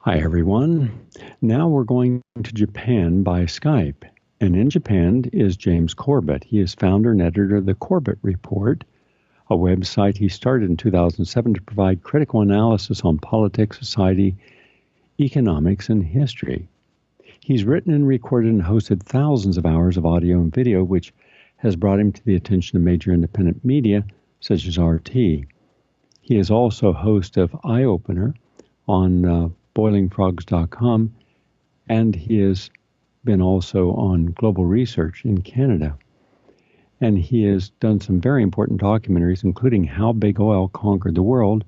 Hi, everyone. Now we're going to Japan by Skype. And in Japan is James Corbett. He is founder and editor of the Corbett Report, a website he started in 2007 to provide critical analysis on politics, society, economics, and history. He's written and recorded and hosted thousands of hours of audio and video, which has brought him to the attention of major independent media, such as RT. He is also host of Eye Opener on boilingfrogs.com, and he has been also on Global Research in Canada. And he has done some very important documentaries, including How Big Oil Conquered the World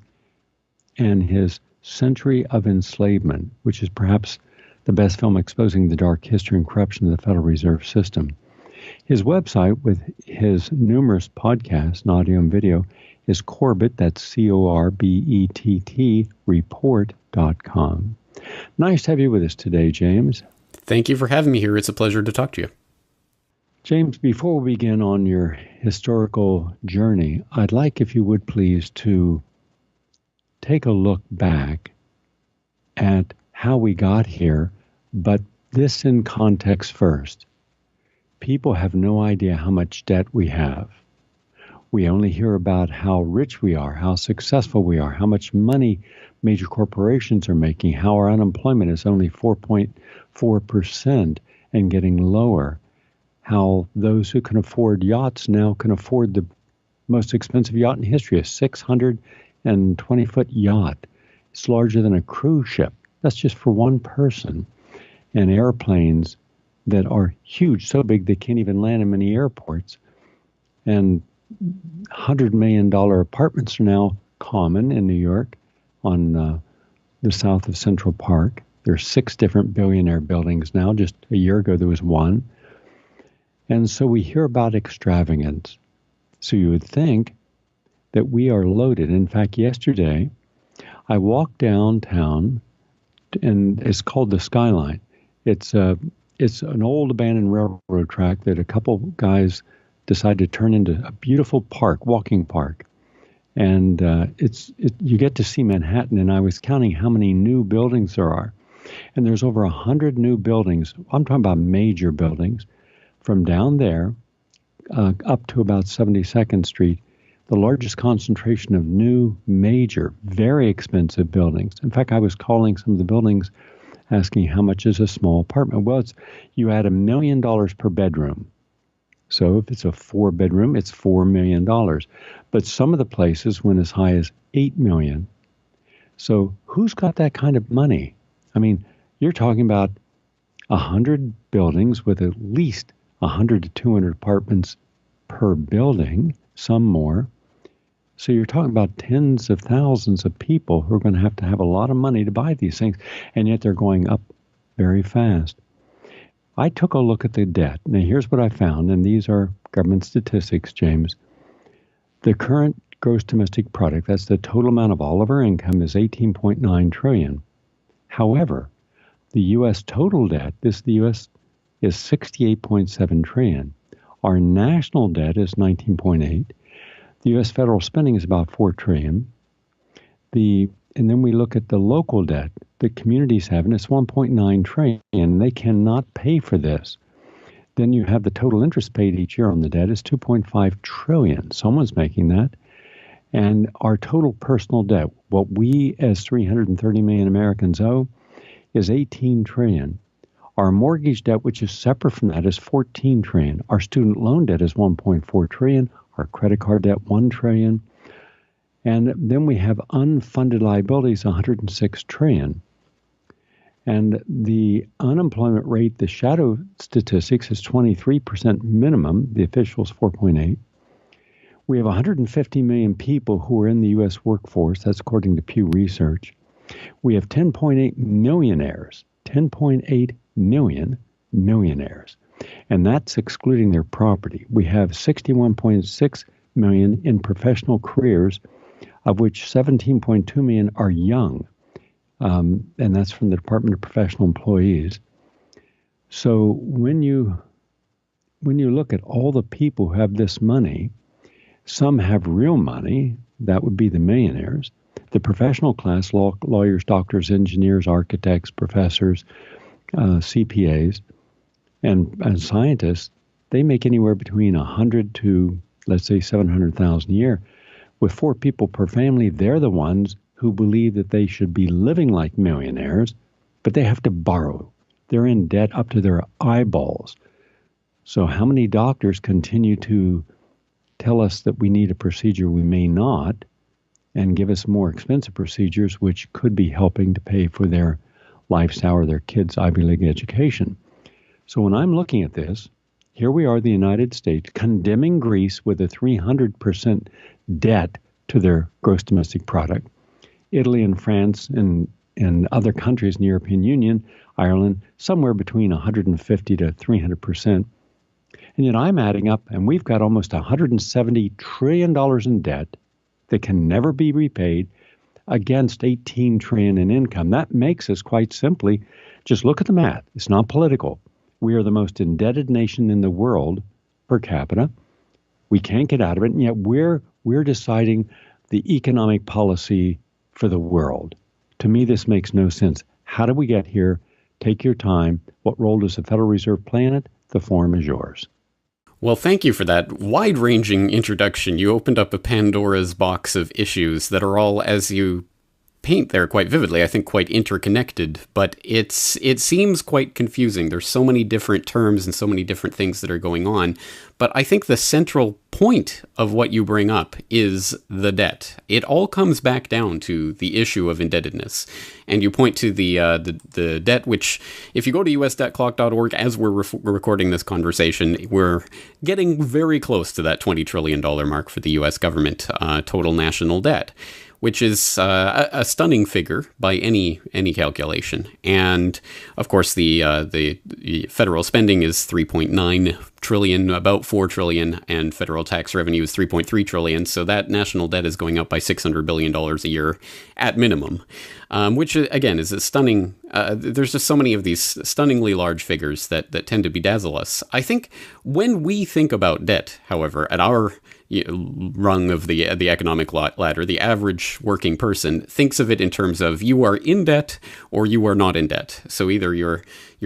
and his Century of Enslavement, which is perhaps the best film exposing the dark history and corruption of the Federal Reserve System. His website, with his numerous podcasts and audio and video, is Corbett, that's Corbett, report.com. Nice to have you with us today, James. Thank you for having me here. It's a pleasure to talk to you. James, before we begin on your historical journey, I'd like, if you would please, to take a look back at how we got here, but this in context first. People have no idea how much debt we have. We only hear about how rich we are, how successful we are, how much money major corporations are making, how our unemployment is only 4.4% and getting lower, how those who can afford yachts now can afford the most expensive yacht in history, a 620-foot yacht. It's larger than a cruise ship. That's just for one person. And airplanes that are huge, so big they can't even land in many airports. And $100 million apartments are now common in New York on the south of Central Park. There are 6 different billionaire buildings now. Just a year ago, there was one. And so we hear about extravagance. So you would think that we are loaded. In fact, yesterday, I walked downtown, and it's called the Skyline. It's an old abandoned railroad track that a couple guys decided to turn into a beautiful park, walking park. And you get to see Manhattan, and I was counting how many new buildings there are. And there's over 100 new buildings. I'm talking about major buildings from down there up to about 72nd Street, the largest concentration of new, major, very expensive buildings. In fact, I was calling some of the buildings asking how much is a small apartment. Well, you add $1 million per bedroom. So if it's a 4-bedroom, it's $4 million. But some of the places went as high as $8 million. So who's got that kind of money? I mean, you're talking about 100 buildings with at least 100 to 200 apartments per building, some more. So you're talking about tens of thousands of people who are going to have a lot of money to buy these things, and yet they're going up very fast. I took a look at the debt. Now, here's what I found, and these are government statistics, James. The current gross domestic product, that's the total amount of all of our income, is $18.9 trillion. However, the U.S. total debt, the U.S. is $68.7 trillion. Our national debt is $19.8. The U.S. federal spending is about $4 trillion. And then we look at the local debt the communities have, and it's $1.9 trillion. They cannot pay for this. Then you have the total interest paid each year on the debt is $2.5 trillion. Someone's making that. And our total personal debt, what we as 330 million Americans owe, is $18 trillion. Our mortgage debt, which is separate from that, is $14 trillion. Our student loan debt is $1.4 trillion. Our credit card debt, $1 trillion. And then we have unfunded liabilities, $106 trillion. And the unemployment rate, the shadow statistics, is 23% minimum. The official is 4.8. We have 150 million people who are in the U.S. workforce. That's according to Pew Research. We have 10.8 millionaires, 10.8 million millionaires. And that's excluding their property. We have 61.6 million in professional careers, of which 17.2 million are young. And that's from the Department of Professional Employees. So when you look at all the people who have this money, some have real money, that would be the millionaires, The professional class, lawyers, doctors, engineers, architects, professors, CPAs, and scientists, they make anywhere between 100 to, let's say, 700,000 a year. With 4 people per family, they're the ones who believe that they should be living like millionaires, but they have to borrow. They're in debt up to their eyeballs. So how many doctors continue to tell us that we need a procedure we may not, and give us more expensive procedures which could be helping to pay for their lifestyle or their kids' Ivy League education? So when I'm looking at this, here we are, the United States, condemning Greece with a 300% debt to their gross domestic product. Italy and France and other countries in the European Union, Ireland, somewhere between 150 to 300%. And yet I'm adding up, and we've got almost $170 trillion in debt that can never be repaid against $18 trillion in income. That makes us, quite simply, just look at the math. It's not political. We are the most indebted nation in the world per capita. We can't get out of it, and yet we're deciding the economic policy for the world. To me, this makes no sense. How did we get here? Take your time. What role does the Federal Reserve play in it? The forum is yours. Well, thank you for that wide-ranging introduction. You opened up a Pandora's box of issues that are all, as you paint there quite vividly, I think quite interconnected, but it seems quite confusing. There's so many different terms and so many different things that are going on. But I think the central point of what you bring up is the debt. It all comes back down to the issue of indebtedness. And you point to the debt, which, if you go to usdebtclock.org, as we're recording this conversation, we're getting very close to that $20 trillion mark for the U.S. government total national debt, which is a stunning figure by any calculation. And of course, the federal spending is $3.9 trillion, about $4 trillion, and federal tax revenue is $3.3 trillion. So that national debt is going up by $600 billion a year at minimum, which again is a stunning. There's just so many of these stunningly large figures that tend to bedazzle us. I think when we think about debt, however, at our rung of the economic ladder, the average working person thinks of it in terms of you are in debt or you are not in debt. So either your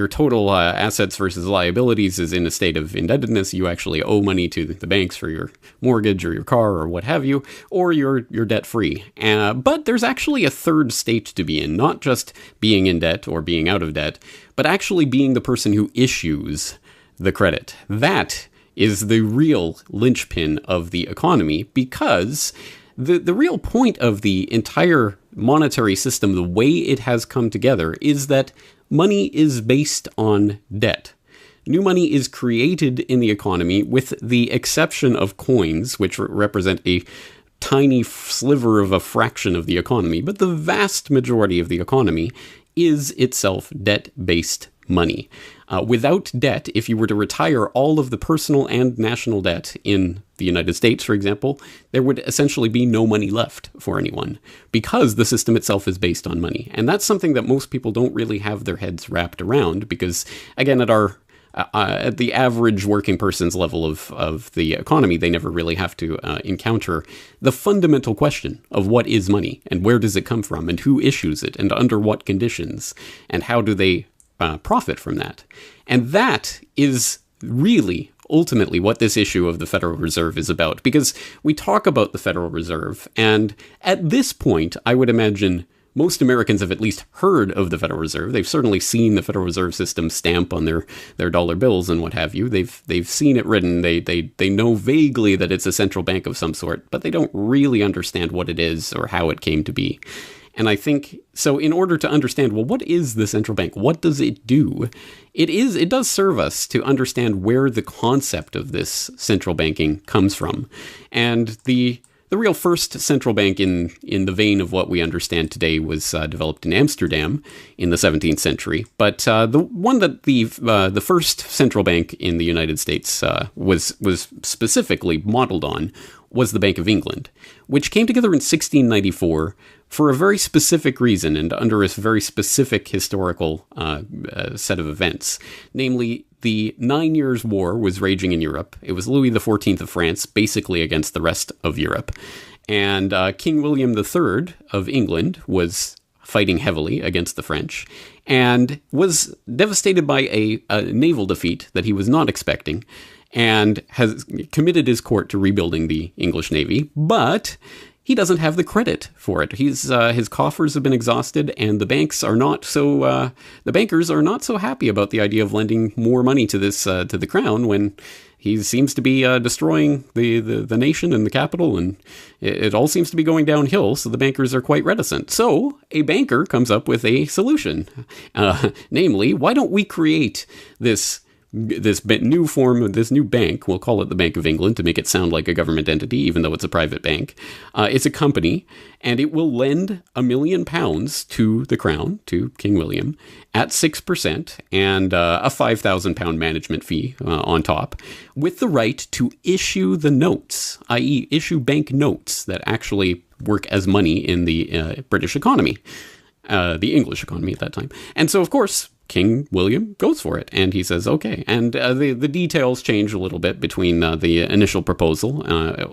total assets versus liabilities is in a state of indebtedness, you actually owe money to the banks for your mortgage or your car or what have you, or you're debt free. But there's actually a third state to be in, not just being in debt or being out of debt, but actually being the person who issues the credit. That is the real linchpin of the economy, because the real point of the entire monetary system, the way it has come together, is that money is based on debt. New money is created in the economy with the exception of coins, which represent a tiny sliver of a fraction of the economy, but the vast majority of the economy is itself debt-based money. Without debt, if you were to retire all of the personal and national debt in the United States, for example, there would essentially be no money left for anyone, because the system itself is based on money. And that's something that most people don't really have their heads wrapped around, because, again, at the average working person's level of the economy, they never really have to encounter the fundamental question of what is money, and where does it come from, and who issues it, and under what conditions, and how do they profit from that. And that is really ultimately what this issue of the Federal Reserve is about, because we talk about the Federal Reserve, and at this point, I would imagine most Americans have at least heard of the Federal Reserve. They've certainly seen the Federal Reserve System stamp on their dollar bills and what have you. They've seen it written. They know vaguely that it's a central bank of some sort, but they don't really understand what it is or how it came to be. And I think, so in order to understand, well, what is the central bank? What does it do? It does serve us to understand where the concept of this central banking comes from. And the real first central bank in the vein of what we understand today was developed in Amsterdam in the 17th century. But the one that the first central bank in the United States was specifically modeled on was the Bank of England, which came together in 1694 for a very specific reason and under a very specific historical set of events. Namely, the 9 Years' War was raging in Europe. It was Louis XIV of France, basically against the rest of Europe. and King William III of England was fighting heavily against the French, and was devastated by a naval defeat that he was not expecting, and has committed his court to rebuilding the English Navy, but he doesn't have the credit for it. His coffers have been exhausted, and the bankers are not so happy about the idea of lending more money to the crown when he seems to be destroying the nation and the capital, and it all seems to be going downhill, so the bankers are quite reticent. So a banker comes up with a solution, namely, why don't we create this new bank? We'll call it the Bank of England to make it sound like a government entity, even though it's a private bank. It's a company, and it will lend £1 million to the crown, to King William, at 6% and a £5,000 management fee on top, with the right to issue the notes, i.e. issue bank notes that actually work as money in the British economy, the English economy at that time. And so, of course, King William goes for it, and he says, okay. And the details change a little bit between the initial proposal.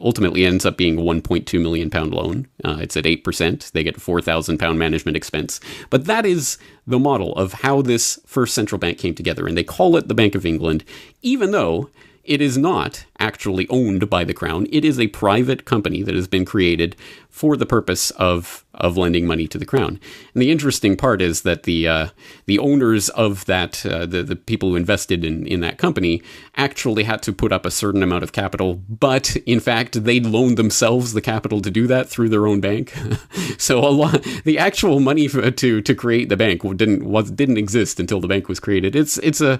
Ultimately ends up being a £1.2 million loan. It's at 8%. They get a £4,000 management expense. But that is the model of how this first central bank came together. And they call it the Bank of England, even though it is not actually owned by the crown. It is a private company that has been created for the purpose of lending money to the crown. And the interesting part is that the owners of that, the people who invested in that company, actually had to put up a certain amount of capital, but in fact they loaned themselves the capital to do that through their own bank. So the actual money to create the bank didn't exist until the bank was created. It's a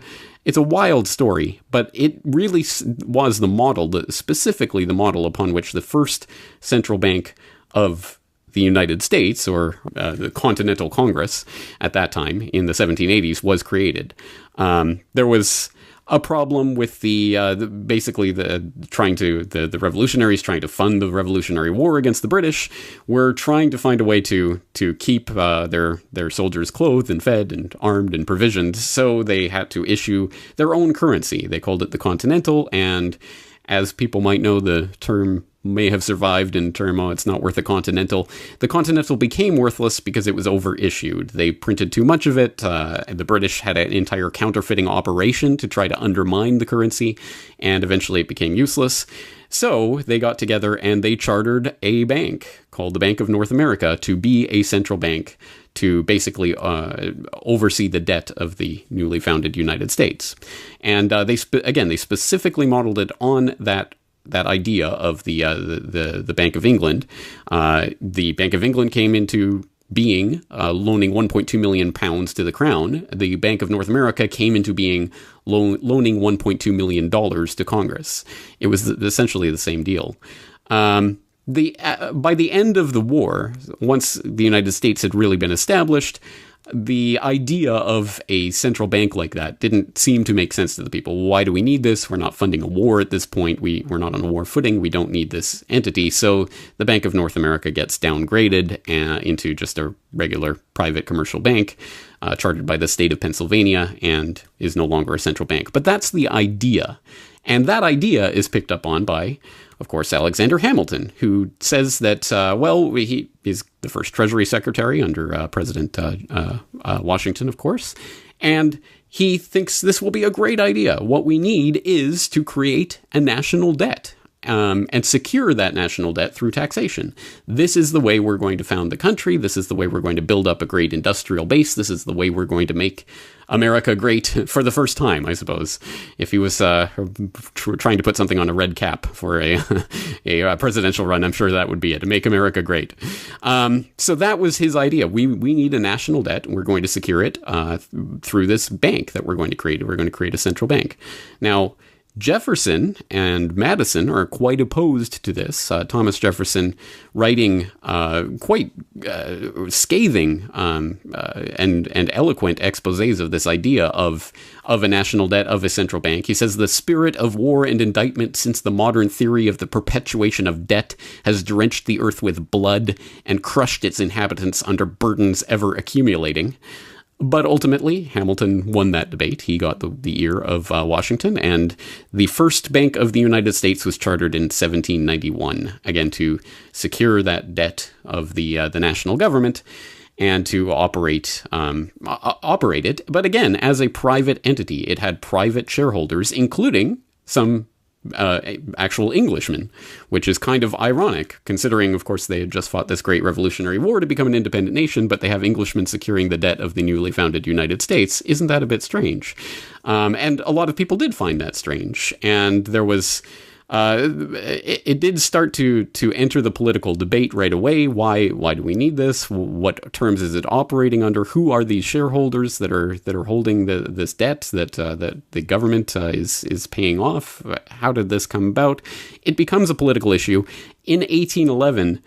wild story, but it really was the model, specifically the model upon which the first central bank of the United States, or the Continental Congress at that time in the 1780s, was created. There was a problem with the revolutionaries trying to fund the Revolutionary War against the British, were trying to find a way to keep their soldiers clothed and fed and armed and provisioned. So they had to issue their own currency. They called it the Continental, and as people might know, the term may have survived in term, oh, it's not worth a Continental. The Continental became worthless because it was overissued. They printed too much of it. The British had an entire counterfeiting operation to try to undermine the currency, and eventually it became useless. So they got together and they chartered a bank called the Bank of North America to be a central bank to basically oversee the debt of the newly founded United States. And they specifically modeled it on that idea of the Bank of England. The Bank of England came into being loaning £1.2 million to the crown. The Bank of North America came into being loaning $1.2 million to Congress. It was essentially the same deal. By the end of the war, once the United States had really been established, the idea of a central bank like that didn't seem to make sense to the people. Why do we need this? We're not funding a war at this point. We're not on a war footing. We don't need this entity. So the Bank of North America gets downgraded into just a regular private commercial bank, chartered by the state of Pennsylvania, and is no longer a central bank. But that's the idea. And that idea is picked up on by, of course, Alexander Hamilton, who says that, he is the first Treasury Secretary under President Washington, of course, and he thinks this will be a great idea. What we need is to create a national debt and secure that national debt through taxation. This is the way we're going to found the country. This is the way we're going to build up a great industrial base. This is the way we're going to make America great for the first time, I suppose. If he was trying to put something on a red cap for a presidential run, I'm sure that would be it, to make America great. So that was his idea. We need a national debt, and we're going to secure it through this bank that we're going to create. We're going to create a central bank. Now, Jefferson and Madison are quite opposed to this. Thomas Jefferson writing quite scathing and eloquent exposés of this idea of a national debt, of a central bank. He says, the spirit of war and indictment since the modern theory of the perpetuation of debt has drenched the earth with blood and crushed its inhabitants under burdens ever accumulating. But ultimately, Hamilton won that debate. He got the ear of Washington, and the first Bank of the United States was chartered in 1791, again to secure that debt of the national government and to operate it. But again, as a private entity, it had private shareholders, including some actual Englishmen, which is kind of ironic, considering, of course, they had just fought this great Revolutionary War to become an independent nation, but they have Englishmen securing the debt of the newly founded United States. Isn't that a bit strange? And a lot of people did find that strange. And there was... it did start to enter the political debate right away. Why do we need this? What terms is it operating under? Who are these shareholders that are holding this debt that the government is paying off? How did this come about? It becomes a political issue. In 1811,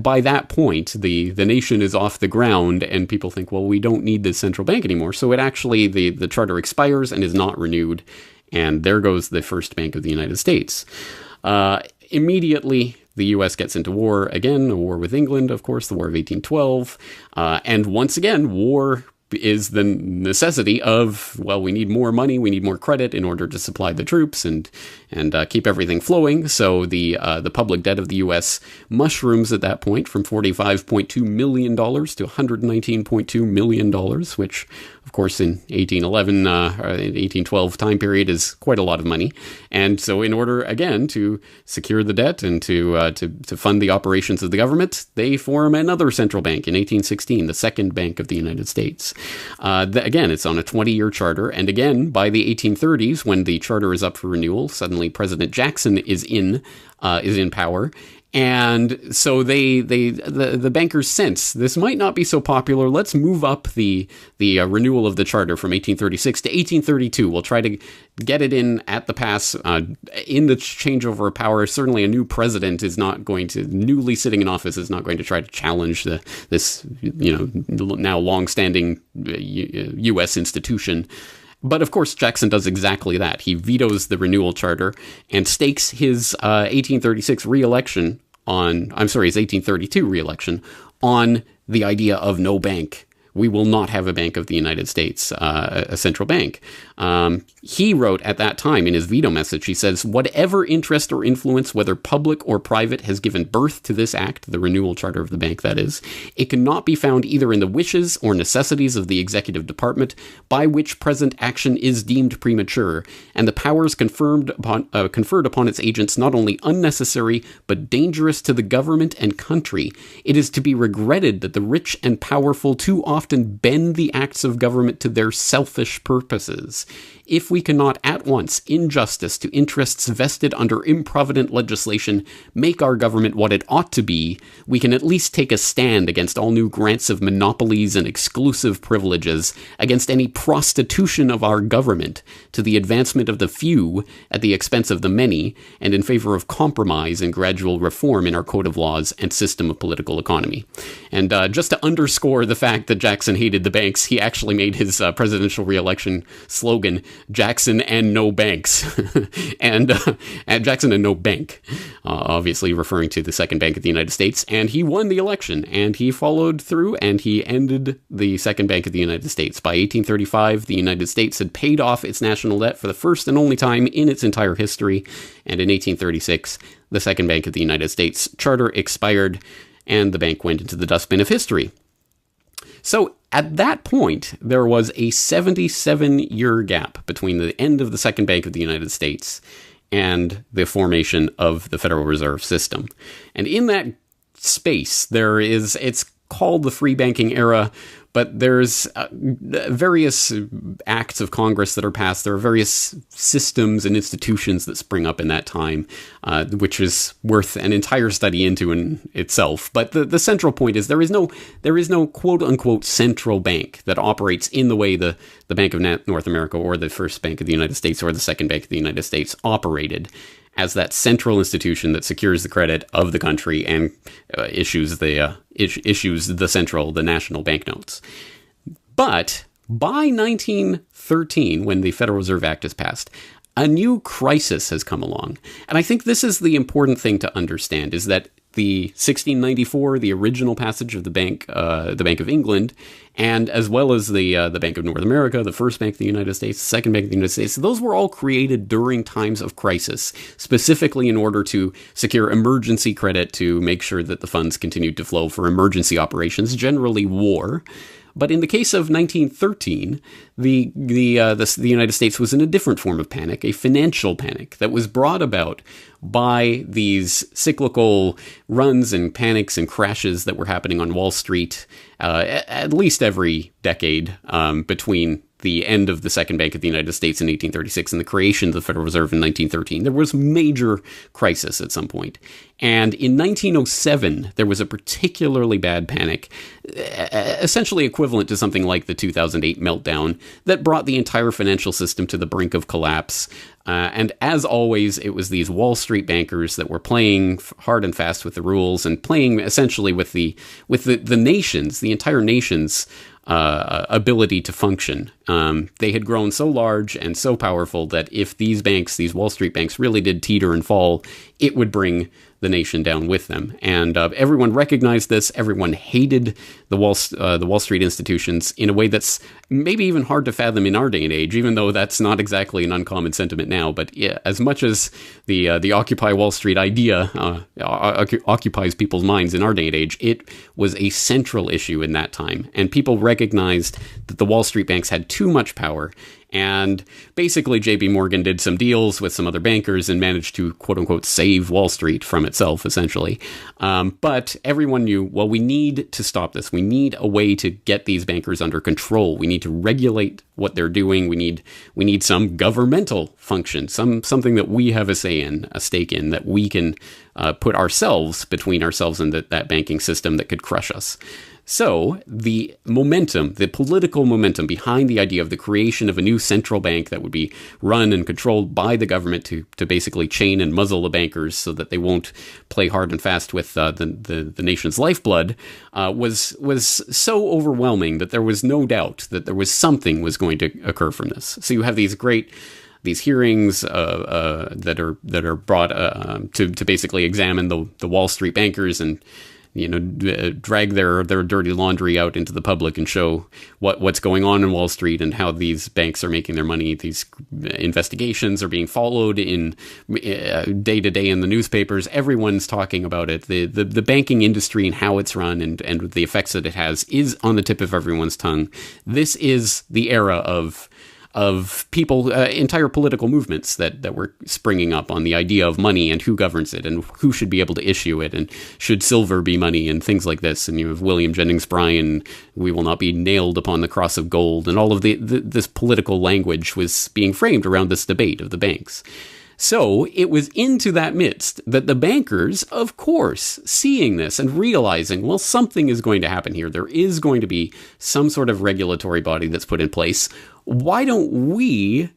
by that point, the nation is off the ground, and people think, well, we don't need this central bank anymore. So it actually the charter expires and is not renewed. And there goes the first Bank of the United States. Immediately, the U.S. gets into war again, a war with England, of course, the War of 1812. And once again, war is the necessity of, well, we need more money, we need more credit in order to supply the troops and keep everything flowing. So the public debt of the U.S. mushrooms at that point from $45.2 million to $119.2 million, which, of course, in 1811, 1812 time period is quite a lot of money. And so in order, again, to secure the debt and to fund the operations of the government, they form another central bank in 1816, the Second Bank of the United States. Again, it's on a 20-year charter. And again, by the 1830s, when the charter is up for renewal, suddenly President Jackson is in power. And so the bankers sense this might not be so popular. Let's move up the renewal of the charter from 1836 to 1832. We'll try to get it in at the pass in the changeover of power. Certainly, a new president is not going to, newly sitting in office, is not going to try to challenge this now long-standing U.S. institution. But of course, Jackson does exactly that. He vetoes the renewal charter and stakes his 1836 re-election his 1832 re-election on the idea of no bank. We will not have a Bank of the United States, a central bank. He wrote at that time in his veto message, he says, whatever interest or influence, whether public or private, has given birth to this act, the renewal charter of the bank, that is, it cannot be found either in the wishes or necessities of the executive department, by which present action is deemed premature, and the powers conferred upon its agents not only unnecessary, but dangerous to the government and country. It is to be regretted that the rich and powerful too often bend the acts of government to their selfish purposes. If we cannot at once, in justice to interests vested under improvident legislation, make our government what it ought to be, we can at least take a stand against all new grants of monopolies and exclusive privileges, against any prostitution of our government to the advancement of the few at the expense of the many, and in favor of compromise and gradual reform in our code of laws and system of political economy. And just to underscore the fact that Jackson hated the banks, he actually made his presidential re-election slogan, Jackson and no banks, and Jackson and no bank, obviously referring to the Second Bank of the United States. And he won the election, and he followed through, and he ended the Second Bank of the United States. By 1835, the United States had paid off its national debt for the first and only time in its entire history. And in 1836, the Second Bank of the United States charter expired, and the bank went into the dustbin of history. So at that point, there was a 77-year gap between the end of the Second Bank of the United States and the formation of the Federal Reserve System. And in that space, it's called the free banking era, but there's various acts of Congress that are passed. There are various systems and institutions that spring up in that time, which is worth an entire study into in itself. But the central point is there is no quote unquote central bank that operates in the way the Bank of North America or the First Bank of the United States or the Second Bank of the United States operated, as that central institution that secures the credit of the country and issues the national banknotes. But by 1913, when the Federal Reserve Act is passed, a new crisis has come along. And I think this is the important thing to understand, is that the 1694, the original passage of the Bank of England, and as well as the Bank of North America, the first Bank of the United States, the second Bank of the United States. Those were all created during times of crisis, specifically in order to secure emergency credit to make sure that the funds continued to flow for emergency operations, generally war. But in the case of 1913, the United States was in a different form of panic, a financial panic that was brought about by these cyclical runs and panics and crashes that were happening on Wall Street at least every decade between the end of the Second Bank of the United States in 1836 and the creation of the Federal Reserve in 1913. There was major crisis at some point. And in 1907, there was a particularly bad panic, essentially equivalent to something like the 2008 meltdown, that brought the entire financial system to the brink of collapse. And as always, it was these Wall Street bankers that were playing hard and fast with the rules and playing essentially with the nations, the entire nation's ability to function. They had grown so large and so powerful that if these banks, these Wall Street banks, really did teeter and fall, it would bring the nation down with them. And everyone recognized this. Everyone hated the Wall Street institutions in a way that's maybe even hard to fathom in our day and age, even though that's not exactly an uncommon sentiment now. But yeah, as much as the Occupy Wall Street idea occupies people's minds in our day and age, it was a central issue in that time. And people recognized that the Wall Street banks had too much power. And basically, J.P. Morgan did some deals with some other bankers and managed to, quote unquote, save Wall Street from itself, essentially. But everyone knew, well, we need to stop this. We need a way to get these bankers under control. We need to regulate what they're doing. We need some governmental function, something that we have a stake in, that we can put ourselves between ourselves and that banking system that could crush us. So the political momentum behind the idea of the creation of a new central bank that would be run and controlled by the government to basically chain and muzzle the bankers so that they won't play hard and fast with the nation's lifeblood was so overwhelming that there was no doubt that there was something was going to occur from this. So you have these hearings that are brought to basically examine the Wall Street bankers and drag their dirty laundry out into the public and show what's going on in Wall Street and how these banks are making their money. These investigations are being followed in day to day in the newspapers. Everyone's talking about it. The banking industry and how it's run and the effects that it has is on the tip of everyone's tongue. This is the era of people, entire political movements that were springing up on the idea of money and who governs it and who should be able to issue it and should silver be money and things like this. And you have William Jennings Bryan, we will not be nailed upon the cross of gold, and all of this political language was being framed around this debate of the banks. So it was into that midst that the bankers, of course, seeing this and realizing, well, something is going to happen here. There is going to be some sort of regulatory body that's put in place. Why don't we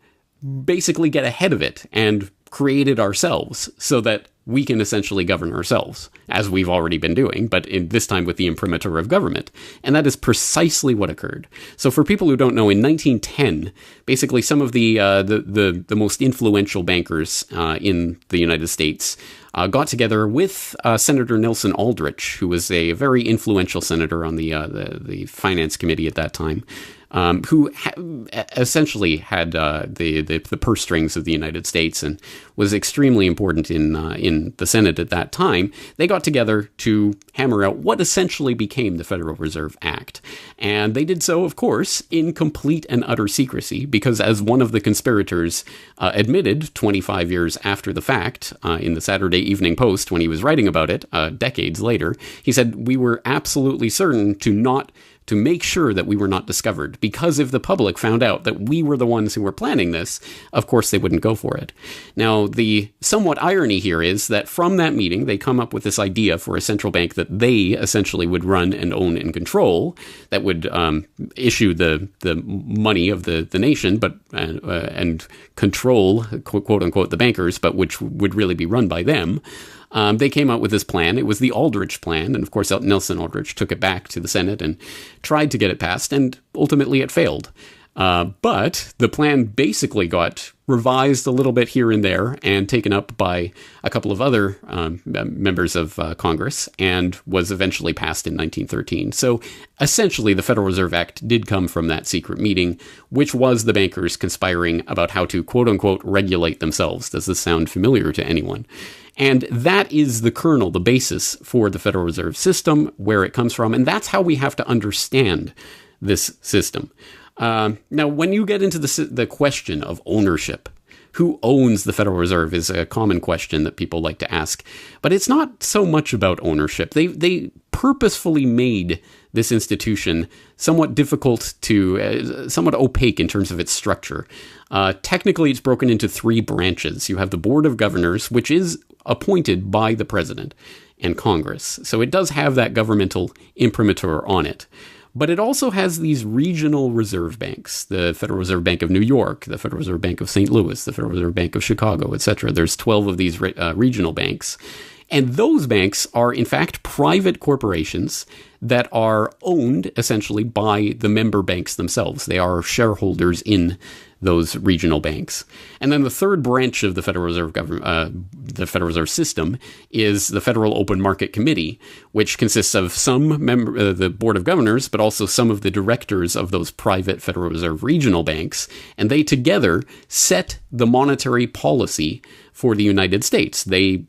basically get ahead of it and create it ourselves so that we can essentially govern ourselves, as we've already been doing, but this time with the imprimatur of government. And that is precisely what occurred. So for people who don't know, in 1910, basically some of the most influential bankers in the United States got together with Senator Nelson Aldrich, who was a very influential senator on the Finance Committee at that time, who essentially had the purse strings of the United States and was extremely important in the Senate at that time. They got together to hammer out what essentially became the Federal Reserve Act. And they did so, of course, in complete and utter secrecy, because as one of the conspirators admitted 25 years after the fact in the Saturday Evening Post when he was writing about it decades later, he said, "We were absolutely certain to make sure that we were not discovered, because if the public found out that we were the ones who were planning this, of course they wouldn't go for it." Now, the somewhat irony here is that from that meeting, they come up with this idea for a central bank that they essentially would run and own and control, that would issue the money of the nation, but and control, quote unquote, the bankers, but which would really be run by them. They came out with this plan. It was the Aldrich plan. And of course, Nelson Aldrich took it back to the Senate and tried to get it passed. And ultimately it failed. But the plan basically got revised a little bit here and there and taken up by a couple of other members of Congress and was eventually passed in 1913. So essentially, the Federal Reserve Act did come from that secret meeting, which was the bankers conspiring about how to, quote unquote, regulate themselves. Does this sound familiar to anyone? And that is the kernel, the basis for the Federal Reserve System, where it comes from. And that's how we have to understand this system. Now, when you get into the question of ownership, who owns the Federal Reserve is a common question that people like to ask. But it's not so much about ownership. They purposefully made this institution somewhat difficult to, somewhat opaque in terms of its structure. Technically, it's broken into three branches. You have the Board of Governors, which is appointed by the President and Congress. So it does have that governmental imprimatur on it. But it also has these regional reserve banks, the Federal Reserve Bank of New York, the Federal Reserve Bank of St. Louis, the Federal Reserve Bank of Chicago, etc. There's 12 of these regional banks. And those banks are, in fact, private corporations that are owned, essentially, by the member banks themselves. They are shareholders in those regional banks. And then the third branch of the Federal Reserve the Federal Reserve System is the Federal Open Market Committee, which consists of some the Board of Governors, but also some of the directors of those private Federal Reserve regional banks. And they together set the monetary policy for the United States. They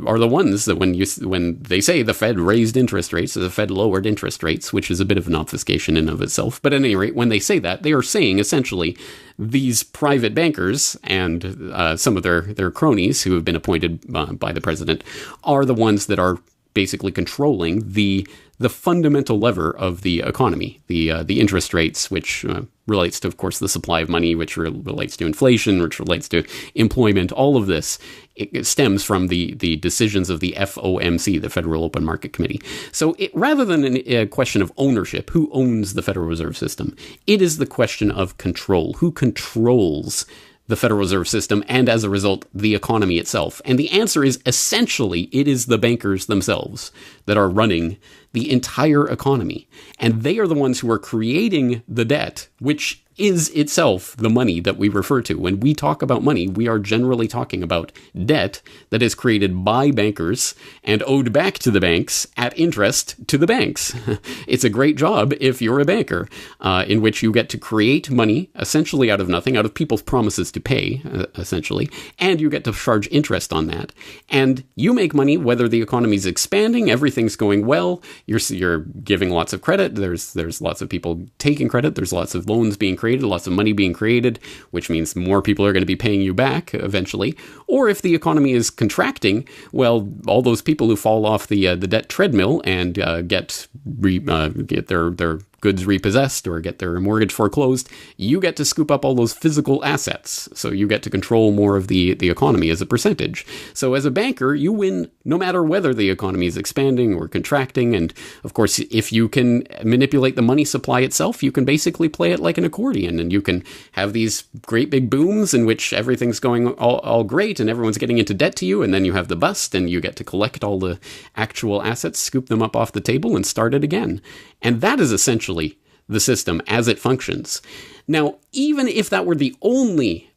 are the ones that when they say the Fed raised interest rates, or the Fed lowered interest rates, which is a bit of an obfuscation in of itself. But at any rate, when they say that, they are saying essentially these private bankers and some of their cronies who have been appointed by the president are the ones that are basically controlling the fundamental lever of the economy, the interest rates, which relates to, of course, the supply of money, which relates to inflation, which relates to employment. All of this, it stems from the decisions of the FOMC, the Federal Open Market Committee. So rather than a question of ownership, who owns the Federal Reserve System, it is the question of control. Who controls the Federal Reserve System, and as a result, the economy itself? And the answer is essentially it is the bankers themselves that are running the entire economy. And they are the ones who are creating the debt, which is itself the money that we refer to. When we talk about money, we are generally talking about debt that is created by bankers and owed back to the banks at interest to the banks. It's a great job if you're a banker, in which you get to create money essentially out of nothing, out of people's promises to pay, essentially, and you get to charge interest on that. And you make money whether the economy is expanding, everything's going well, you're giving lots of credit, there's lots of people taking credit, there's lots of loans being created, lots of money being created, which means more people are going to be paying you back eventually. Or if the economy is contracting, well, all those people who fall off the debt treadmill and get their goods repossessed or get their mortgage foreclosed, you get to scoop up all those physical assets. So you get to control more of the economy as a percentage. So as a banker, you win no matter whether the economy is expanding or contracting. And of course, if you can manipulate the money supply itself, you can basically play it like an accordion, and you can have these great big booms in which everything's going all great and everyone's getting into debt to you. And then you have the bust and you get to collect all the actual assets, scoop them up off the table and start it again. And that is essentially the system as it functions. Now, even if that were the only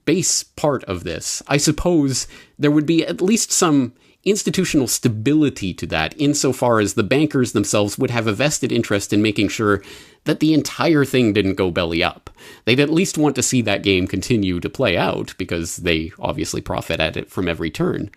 base part of this, I suppose there would be at least some institutional stability to that, insofar as the bankers themselves would have a vested interest in making sure that the entire thing didn't go belly up. They'd at least want to see that game continue to play out, because they obviously profit at it from every turn.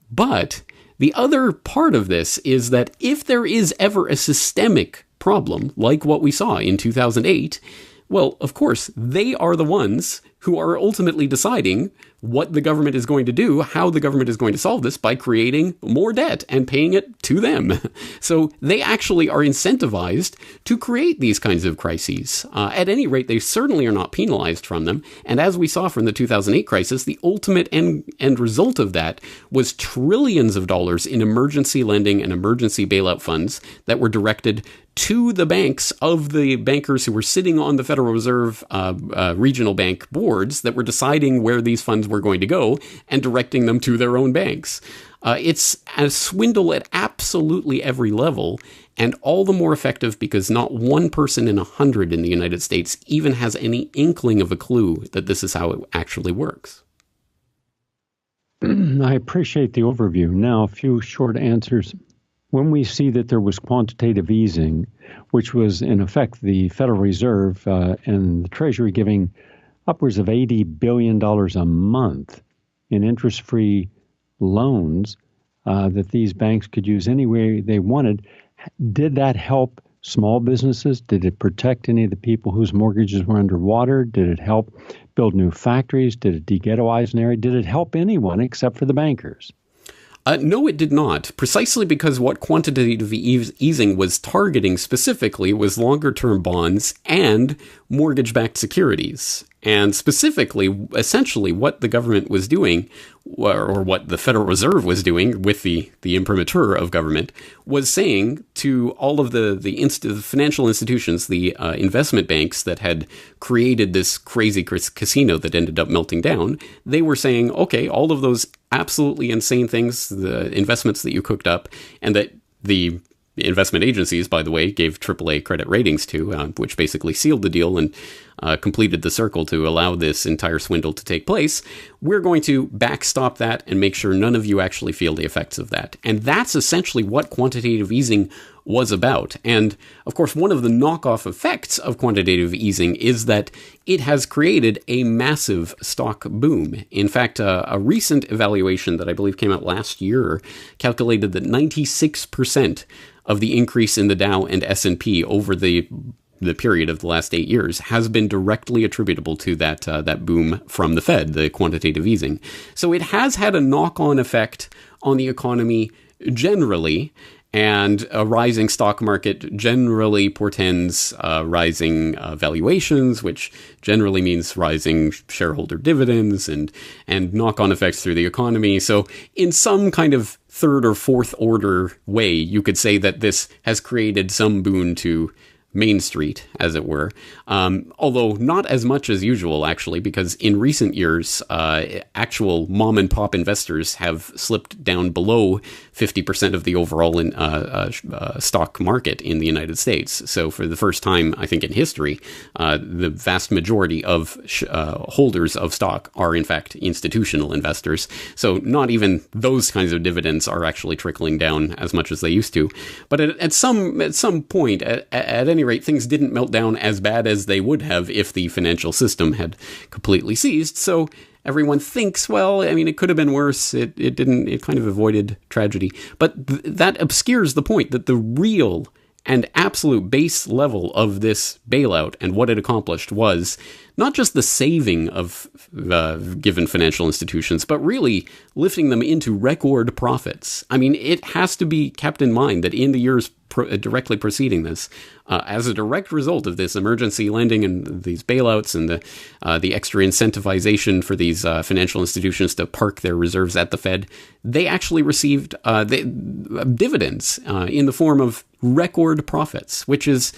But the other part of this is that if there is ever a systemic problem, like what we saw in 2008, well, of course, they are the ones who are ultimately deciding what the government is going to do, how the government is going to solve this, by creating more debt and paying it to them. So they actually are incentivized to create these kinds of crises. At any rate, they certainly are not penalized from them. And as we saw from the 2008 crisis, the ultimate end result of that was trillions of dollars in emergency lending and emergency bailout funds that were directed to the banks of the bankers who were sitting on the Federal Reserve regional bank boards that were deciding where these funds were going to go and directing them to their own banks. It's a swindle at absolutely every level, and all the more effective because not one person in 100 in the United States even has any inkling of a clue that this is how it actually works. I appreciate the overview. Now, a few short answers. When we see that there was quantitative easing, which was in effect the Federal Reserve and the Treasury giving upwards of $80 billion a month in interest-free loans that these banks could use any way they wanted, did that help small businesses? Did it protect any of the people whose mortgages were underwater? Did it help build new factories? Did it de-ghettoize an area? Did it help anyone except for the bankers? No, it did not, precisely because what quantitative easing was targeting specifically was longer-term bonds and mortgage-backed securities. And specifically, essentially, what the government was doing, or what the Federal Reserve was doing with the imprimatur of government, was saying to all of the financial institutions, the investment banks that had created this crazy casino that ended up melting down, they were saying, okay, all of those absolutely insane things, the investments that you cooked up, and that the investment agencies, by the way, gave AAA credit ratings to, which basically sealed the deal and completed the circle to allow this entire swindle to take place. We're going to backstop that and make sure none of you actually feel the effects of that. And that's essentially what quantitative easing was about. And of course, one of the knockoff effects of quantitative easing is that it has created a massive stock boom. In fact, a recent evaluation that I believe came out last year calculated that 96% of the increase in the Dow and S&P over the period of the last 8 years has been directly attributable to that boom from the Fed, the quantitative easing. So it has had a knock-on effect on the economy generally, and a rising stock market generally portends rising valuations, which generally means rising shareholder dividends and knock-on effects through the economy. So in some kind of third or fourth order way, you could say that this has created some boon to Main Street, as it were, although not as much as usual, actually, because in recent years, actual mom-and-pop investors have slipped down below 50% of the overall stock market in the United States. So for the first time, I think, in history, the vast majority of holders of stock are, in fact, institutional investors. So not even those kinds of dividends are actually trickling down as much as they used to. But at some point, at any rate, things didn't melt down as bad as they would have if the financial system had completely seized. So everyone thinks, well, I mean, it could have been worse. It didn't. It kind of avoided tragedy. But that obscures the point that the real and absolute base level of this bailout and what it accomplished was not just the saving of given financial institutions, but really lifting them into record profits. I mean, it has to be kept in mind that in the years directly preceding this, as a direct result of this emergency lending and these bailouts and the extra incentivization for these financial institutions to park their reserves at the Fed, they actually received dividends in the form of record profits, which is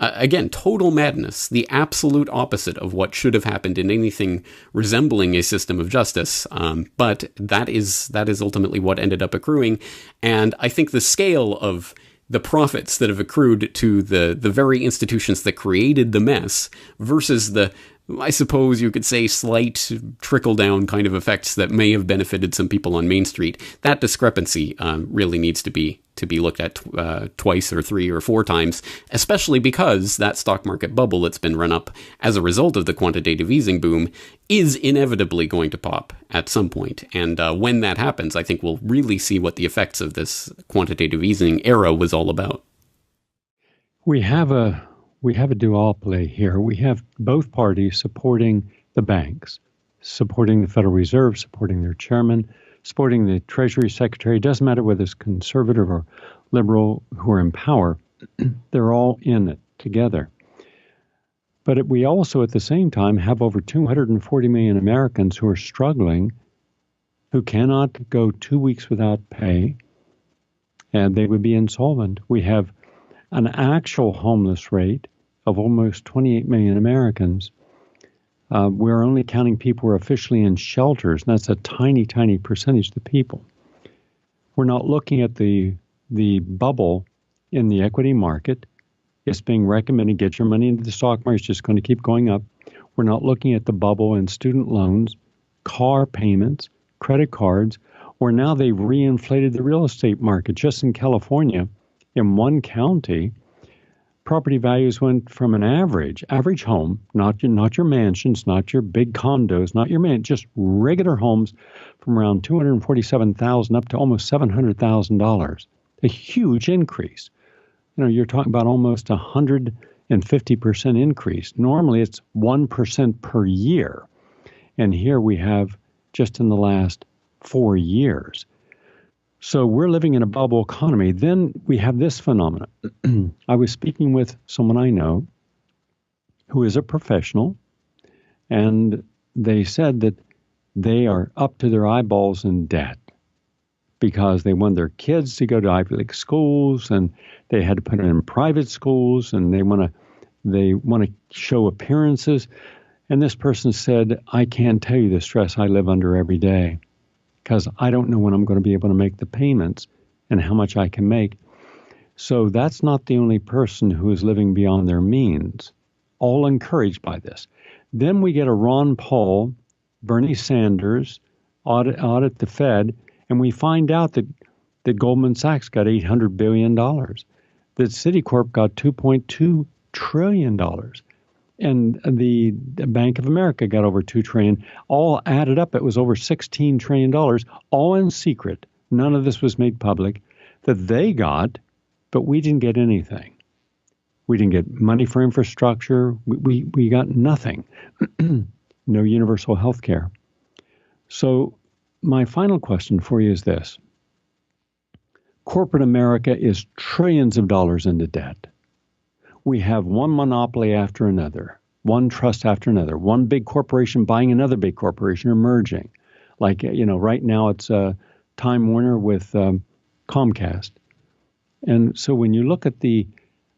again, total madness, the absolute opposite of what should have happened in anything resembling a system of justice. But that is ultimately what ended up accruing. And I think the scale of the profits that have accrued to the very institutions that created the mess versus the, I suppose you could say, slight trickle-down kind of effects that may have benefited some people on Main Street, that discrepancy really needs to be looked at twice or three or four times, especially because that stock market bubble that's been run up as a result of the quantitative easing boom is inevitably going to pop at some point. And when that happens, I think we'll really see what the effects of this quantitative easing era was all about. We have a duopoly here. We have both parties supporting the banks, supporting the Federal Reserve, supporting their chairman, supporting the Treasury Secretary. It doesn't matter whether it's conservative or liberal who are in power. They're all in it together. But we also, at the same time, have over 240 million Americans who are struggling, who cannot go 2 weeks without pay, and they would be insolvent. We have an actual homeless rate of almost 28 million Americans. We're only counting people who are officially in shelters, and that's a tiny, tiny percentage of the people. We're not looking at the bubble in the equity market. It's being recommended, get your money into the stock market. It's just going to keep going up. We're not looking at the bubble in student loans, car payments, credit cards, or now they've reinflated the real estate market. Just in California, in one county, property values went from an average home, not your mansions, not your big condos, not your just regular homes, from around $247,000 up to almost $700,000. A huge increase. You're talking about almost 150% increase. Normally, it's 1% per year, and here we have just in the last 4 years. So we're living in a bubble economy. Then we have this phenomenon. I was speaking with someone I know who is a professional, and they said that they are up to their eyeballs in debt because they want their kids to go to Ivy League schools, and they had to put them in private schools, and they want to show appearances. And this person said, I can't tell you the stress I live under every day, because I don't know when I'm going to be able to make the payments and how much I can make. So that's not the only person who is living beyond their means, all encouraged by this. Then we get a Ron Paul, Bernie Sanders audit the Fed, and we find out that Goldman Sachs got $800 billion, that Citicorp got $2.2 trillion, and the Bank of America got over $2 trillion. All added up, it was over $16 trillion, all in secret. None of this was made public, that they got, but we didn't get anything. We didn't get money for infrastructure. We got nothing. No universal health care. So my final question for you is this. Corporate America is trillions of dollars into debt. We have one monopoly after another, one trust after another, one big corporation buying another big corporation or merging. Like, right now it's Time Warner with Comcast. And so when you look at the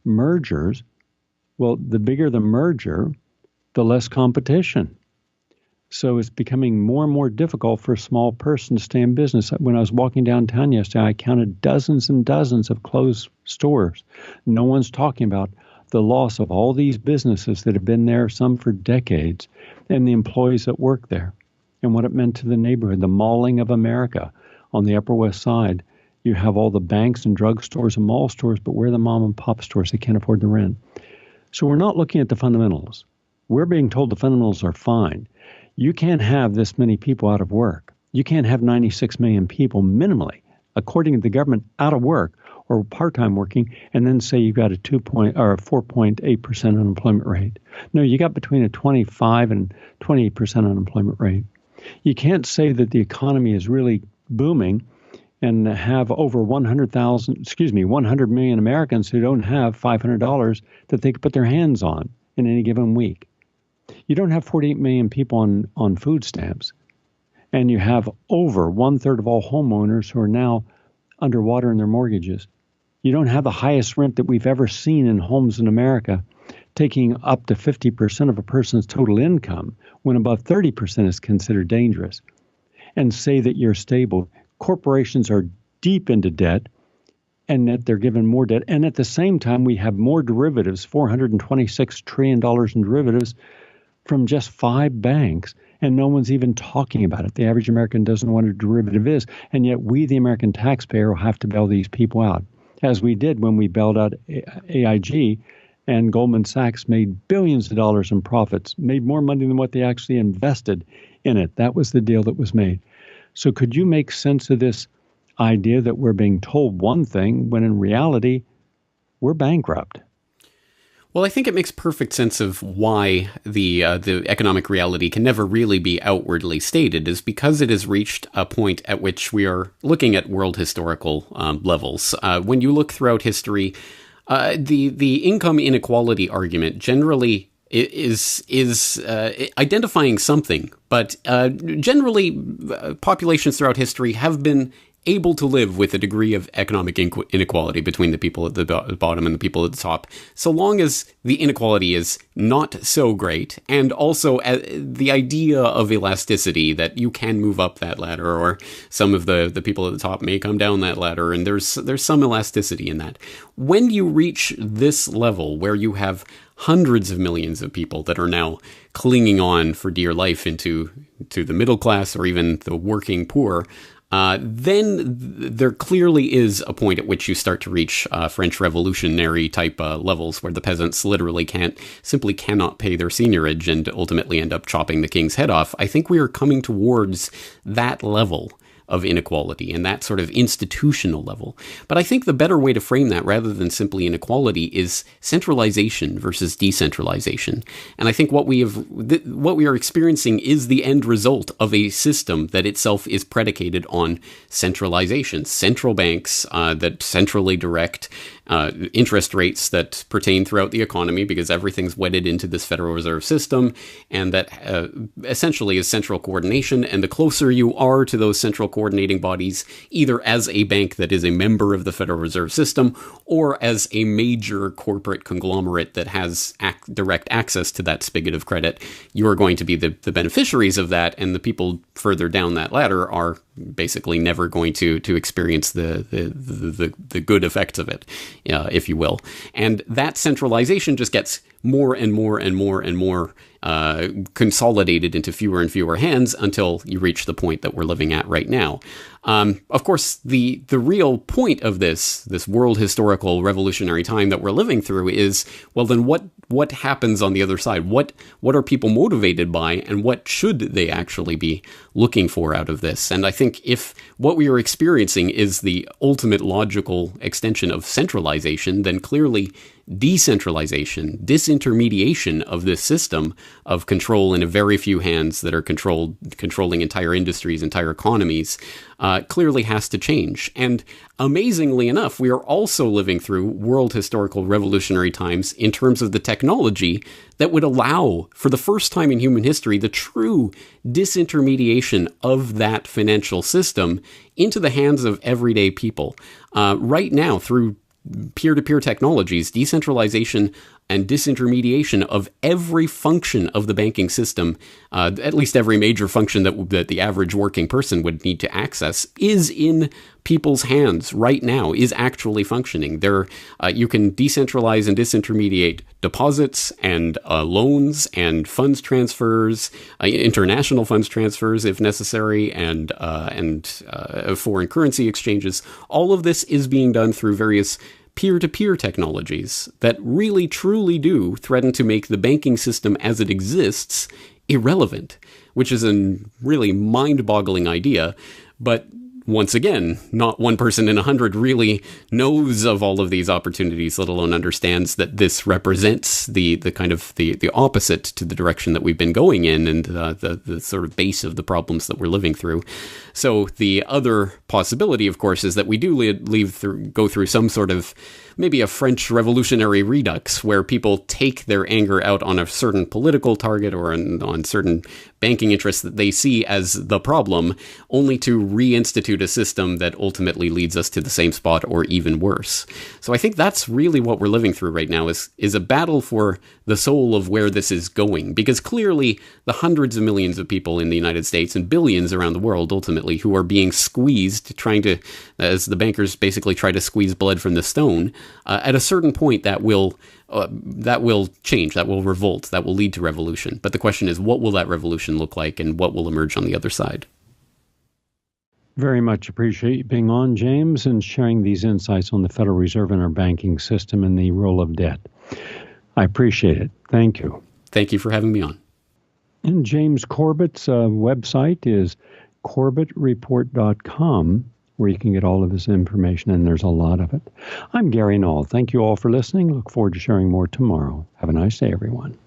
mergers, well, the bigger the merger, the less competition. So it's becoming more and more difficult for a small person to stay in business. When I was walking downtown yesterday, I counted dozens and dozens of closed stores. No one's talking about the loss of all these businesses that have been there, some for decades, and the employees that work there, and what it meant to the neighborhood, the mauling of America on the Upper West Side. You have all the banks and drugstores and mall stores, but where are the mom and pop stores? They can't afford the rent. So we're not looking at the fundamentals. We're being told the fundamentals are fine. You can't have this many people out of work. You can't have 96 million people minimally, according to the government, out of work or part-time working, and then say you've got a 4.8% unemployment rate. No, you got between a 25 and 28% unemployment rate. You can't say that the economy is really booming and have over 100 million Americans who don't have $500 that they could put their hands on in any given week. You don't have 48 million people on food stamps, and you have over 1/3 of all homeowners who are now underwater in their mortgages. You don't have the highest rent that we've ever seen in homes in America, taking up to 50% of a person's total income, when above 30% is considered dangerous, and say that you're stable. Corporations are deep into debt, and that they're given more debt. And at the same time, we have more derivatives, $426 trillion in derivatives from just 5 banks, and no one's even talking about it. The average American doesn't know what a derivative is, and yet we, the American taxpayer, will have to bail these people out, as we did when we bailed out AIG, and Goldman Sachs made billions of dollars in profits, made more money than what they actually invested in it. That was the deal that was made. So could you make sense of this idea that we're being told one thing when in reality we're bankrupt? Well, I think it makes perfect sense of why the economic reality can never really be outwardly stated, is because it has reached a point at which we are looking at world historical levels. When you look throughout history, the income inequality argument generally is identifying something, but generally populations throughout history have been able to live with a degree of economic inequality between the people at the bottom and the people at the top, so long as the inequality is not so great, and also the idea of elasticity, that you can move up that ladder, or some of the people at the top may come down that ladder, and there's some elasticity in that. When you reach this level where you have hundreds of millions of people that are now clinging on for dear life to the middle class or even the working poor, then there clearly is a point at which you start to reach French Revolutionary type levels, where the peasants literally simply cannot pay their seigniorage and ultimately end up chopping the king's head off. I think we are coming towards that level of inequality and that sort of institutional level. But I think the better way to frame that, rather than simply inequality, is centralization versus decentralization. And I think what we are experiencing is the end result of a system that itself is predicated on centralization. Central banks that centrally direct interest rates that pertain throughout the economy, because everything's wedded into this Federal Reserve System, and that essentially is central coordination. And the closer you are to those central coordinating bodies, either as a bank that is a member of the Federal Reserve System, or as a major corporate conglomerate that has direct access to that spigot of credit, you're going to be the beneficiaries of that, and the people further down that ladder are basically never going to experience the good effects of it, if you will. And that centralization just gets more and more and more and more consolidated into fewer and fewer hands until you reach the point that we're living at right now. Of course, the real point of this world historical revolutionary time that we're living through is, well, then what happens on the other side? What are people motivated by, and what should they actually be looking for out of this? And I think if what we are experiencing is the ultimate logical extension of centralization, then clearly decentralization, disintermediation of this system of control in a very few hands that are controlling entire industries, entire economies, clearly has to change. And amazingly enough, we are also living through world historical revolutionary times in terms of the technology that would allow, for the first time in human history, the true disintermediation of that financial system into the hands of everyday people. Right now, through peer-to-peer technologies, decentralization and disintermediation of every function of the banking system, at least every major function that the average working person would need to access, is in people's hands right now, is actually functioning. You can decentralize and disintermediate deposits and loans and funds transfers, international funds transfers if necessary, and foreign currency exchanges. All of this is being done through various peer-to-peer technologies that really truly do threaten to make the banking system as it exists irrelevant, which is a really mind-boggling idea. But once again, not one person in 100 really knows of all of these opportunities, let alone understands that this represents the kind of the opposite to the direction that we've been going in, and the sort of base of the problems that we're living through. So the other possibility, of course, is that we do go through some sort of maybe a French Revolutionary Redux, where people take their anger out on a certain political target or on certain banking interests that they see as the problem, only to reinstitute a system that ultimately leads us to the same spot or even worse. So I think that's really what we're living through right now, is a battle for the soul of where this is going, because clearly the hundreds of millions of people in the United States and billions around the world ultimately who are being squeezed, trying to, as the bankers basically try to squeeze blood from the stone, at a certain point that will change, that will revolt, that will lead to revolution. But the question is, what will that revolution look like, and what will emerge on the other side? Very much appreciate you being on, James, and sharing these insights on the Federal Reserve and our banking system and the role of debt. I appreciate it. Thank you. Thank you for having me on. And James Corbett's website is corbettreport.com, where you can get all of this information, and there's a lot of it. I'm Gary Null. Thank you all for listening. Look forward to sharing more tomorrow. Have a nice day, everyone.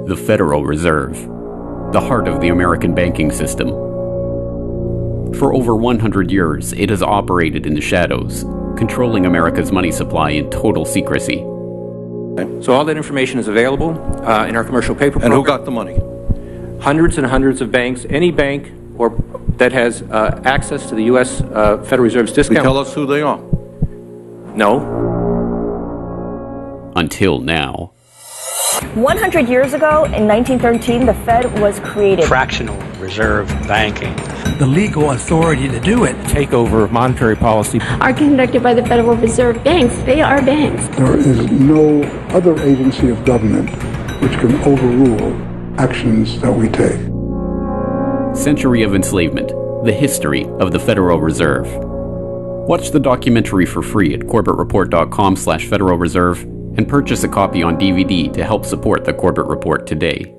The Federal Reserve, the heart of the American banking system. For over 100 years, it has operated in the shadows, controlling America's money supply in total secrecy. So all that information is available in our commercial paper program. And who got the money? Hundreds and hundreds of banks. Any bank or that has access to the U.S. Federal Reserve's discount. Tell us who they are. No. Until now. 100 years ago, in 1913, the Fed was created. Fractional reserve banking. The legal authority to do it. Takeover of monetary policy. Are conducted by the Federal Reserve banks. They are banks. There is no other agency of government which can overrule actions that we take. Century of Enslavement, the history of the Federal Reserve. Watch the documentary for free at corbettreport.com/Federal Reserve and purchase a copy on DVD to help support the Corbett Report today.